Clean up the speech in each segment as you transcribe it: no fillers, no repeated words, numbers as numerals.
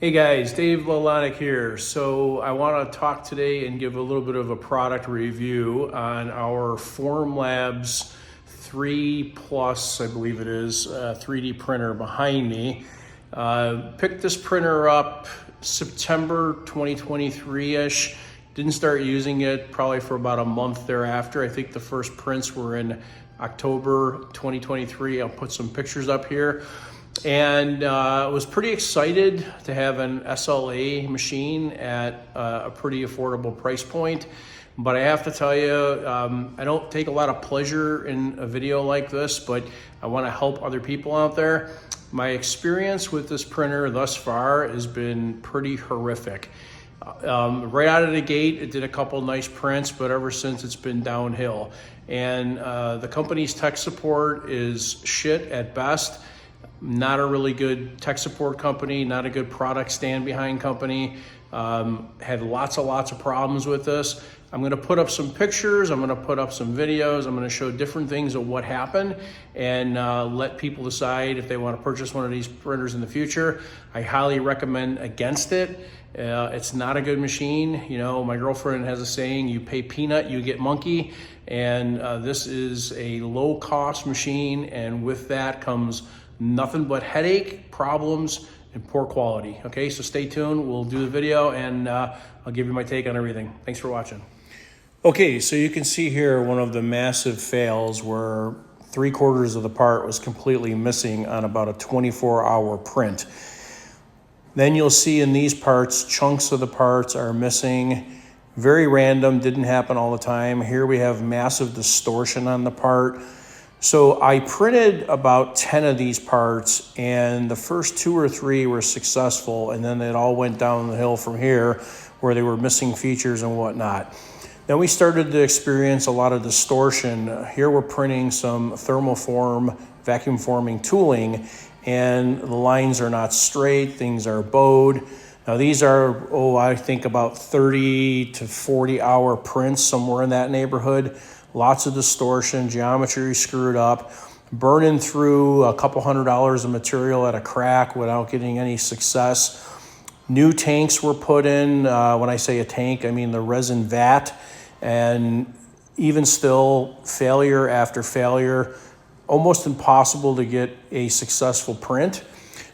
Hey guys, Dave Lolonic here. So I want to talk today and give a little bit of a product review on our Formlabs 3 Plus, I believe it is, 3D printer behind me. Picked this printer up September 2023-ish. Didn't start using it probably for about a month thereafter. I think the first prints were in October 2023. I'll put some pictures up here. And was pretty excited to have an SLA machine at a pretty affordable price point. But I have to tell you, I don't take a lot of pleasure in a video like this, but I want to help other people out there. My experience with this printer thus far has been pretty horrific. Right out of the gate, it did a couple nice prints, but ever since it's been downhill. And the company's tech support is shit at best. Not a really good tech support company, not a good product stand behind company. Had lots of problems with this. I'm gonna put up some pictures, I'm gonna put up some videos, I'm gonna show different things of what happened and let people decide if they wanna purchase one of these printers in the future. I highly recommend against it. It's not a good machine. You know, my girlfriend has a saying, you pay peanut, you get monkey. And this is a low cost machine, and with that comes nothing but headache, problems, and poor quality. Okay, so stay tuned. We'll do the video and I'll give you my take on everything. Thanks for watching. Okay, so you can see here one of the massive fails where 3/4 of the part was completely missing on about a 24-hour print. Then you'll see in these parts, chunks of the parts are missing. Very random, didn't happen all the time. Here we have massive distortion on the part. So I printed about 10 of these parts, and the first 2 or 3 were successful, and then it all went down the hill from here where they were missing features and whatnot. Then we started to experience a lot of distortion. Here we're printing some thermoform, vacuum forming tooling, and the lines are not straight, things are bowed. Now these are, I think about 30 to 40 hour prints, somewhere in that neighborhood. Lots of distortion, geometry screwed up, burning through a couple $100 of material at a crack without getting any success. New tanks were put in. When I say a tank, I mean the resin vat. And even still, failure after failure, almost impossible to get a successful print.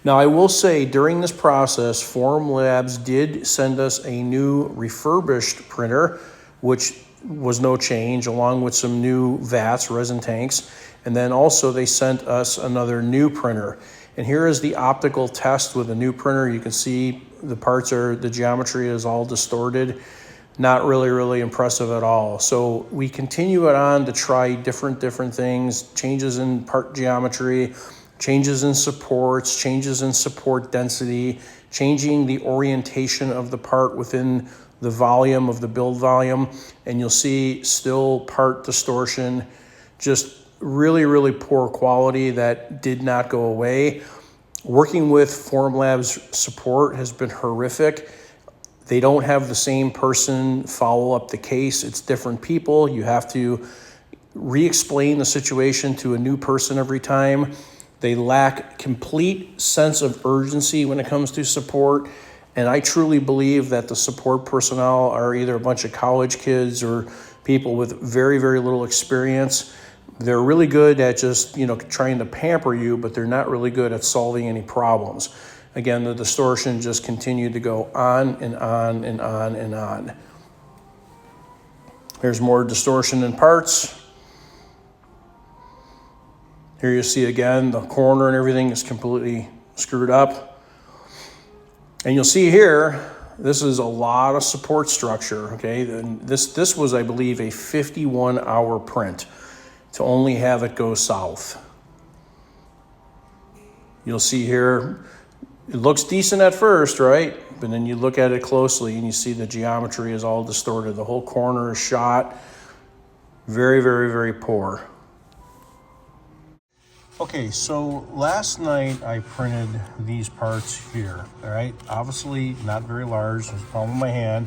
Now, I will say during this process, Formlabs did send us a new refurbished printer, which was no change, along with some new vats, resin tanks. And then also they sent us another new printer. And here is the optical test with a new printer. You can see the geometry is all distorted. Not really impressive at all. So we continue it on to try different things, changes in part geometry, changes in supports, changes in support density, changing the orientation of the part within the volume of the build volume, and you'll see still part distortion, just really poor quality that did not go away. Working with Formlabs support has been horrific. They don't have the same person follow up the case. It's different people. You have to re-explain the situation to a new person every time. They lack complete sense of urgency when it comes to support. And I truly believe that the support personnel are either a bunch of college kids or people with very little experience. They're really good at just, trying to pamper you, but they're not really good at solving any problems. Again, the distortion just continued to go on and on and on and on. Here's more distortion in parts. Here you see again, the corner and everything is completely screwed up. And you'll see here, this is a lot of support structure, okay? And this was, I believe, a 51-hour print to only have it go south. You'll see here, it looks decent at first, right? But then you look at it closely and you see the geometry is all distorted. The whole corner is shot. Very poor. Okay, so last night I printed these parts here, all right? Obviously not very large, there's a palm of my hand.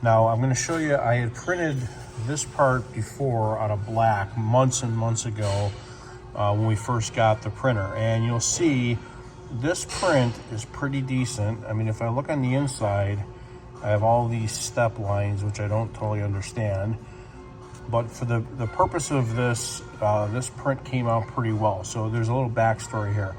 Now I'm gonna show you, I had printed this part before out of black months and months ago when we first got the printer. And you'll see this print is pretty decent. I mean, if I look on the inside, I have all these step lines, which I don't totally understand. But for the purpose of this, this print came out pretty well. So there's a little backstory here.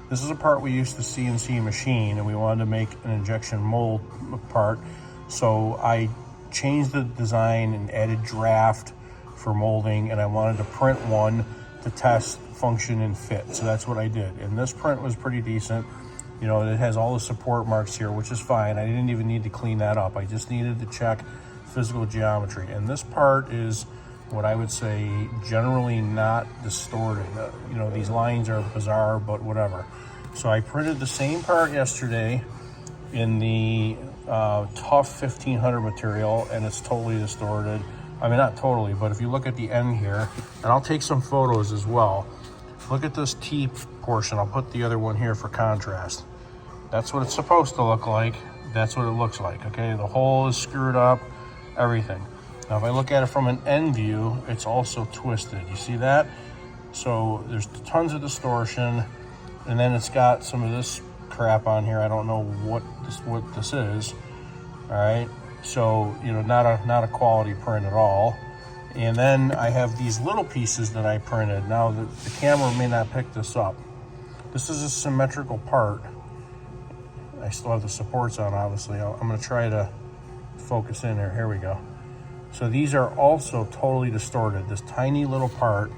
This is a part we used to CNC machine, and we wanted to make an injection mold part. So I changed the design and added draft for molding, and I wanted to print one to test function and fit. So that's what I did. And this print was pretty decent. You know, it has all the support marks here, which is fine. I didn't even need to clean that up. I just needed to check physical geometry. And this part is what I would say generally not distorted. You know, these lines are bizarre, but whatever. So I printed the same part yesterday in the tough 1500 material, and it's totally distorted. I mean, not totally, but if you look at the end here, and I'll take some photos as well. Look at this T portion. I'll put the other one here for contrast. That's what it's supposed to look like. That's what it looks like, okay? The hole is screwed up, everything. Now, if I look at it from an end view, it's also twisted. You see that? So there's tons of distortion, and then it's got some of this crap on here. I don't know what this is, all right? So, you know, not a quality print at all. And then I have these little pieces that I printed. Now, the camera may not pick this up. This is a symmetrical part. I still have the supports on, obviously. I'm gonna try to focus in there. Here we go. So these are also totally distorted. This tiny little part,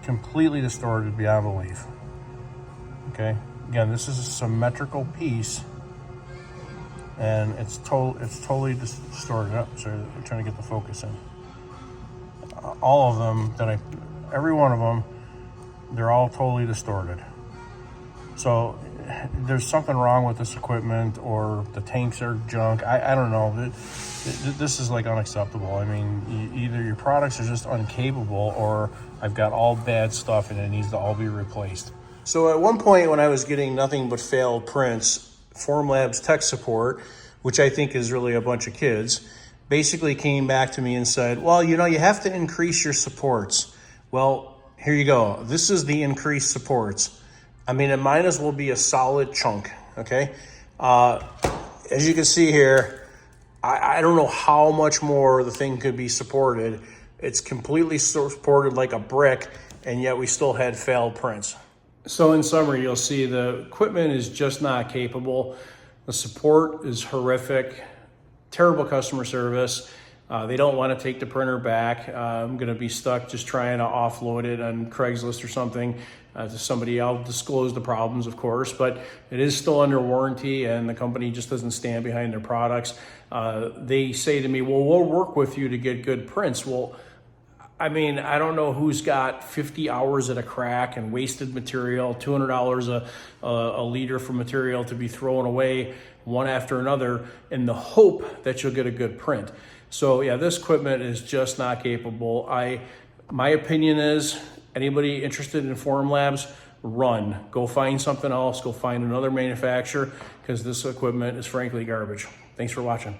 completely distorted beyond belief. Okay, again, this is a symmetrical piece, and it's totally distorted. Up. So I'm trying to get the focus in. All of them every one of them, they're all totally distorted. So there's something wrong with this equipment, or the tanks are junk. I don't know. This is like unacceptable. I mean, either your products are just incapable, or I've got all bad stuff and it needs to all be replaced. So at one point when I was getting nothing but failed prints, Formlabs tech support, which I think is really a bunch of kids, basically came back to me and said, well, you know, you have to increase your supports. Well, here you go. This is the increased supports. I mean, it might as well be a solid chunk, okay? As you can see here, I don't know how much more the thing could be supported. It's completely supported like a brick, and yet we still had failed prints. So in summary, you'll see the equipment is just not capable. The support is horrific, terrible customer service. They don't want to take the printer back. I'm going to be stuck just trying to offload it on Craigslist or something to somebody. I'll disclose the problems, of course, but it is still under warranty, and the company just doesn't stand behind their products. They say to me, well, we'll work with you to get good prints. Well, I mean, I don't know who's got 50 hours at a crack and wasted material, $200 a liter for material to be thrown away one after another in the hope that you'll get a good print. So yeah, this equipment is just not capable. My opinion is, anybody interested in Formlabs, run. Go find something else, go find another manufacturer, because this equipment is frankly garbage. Thanks for watching.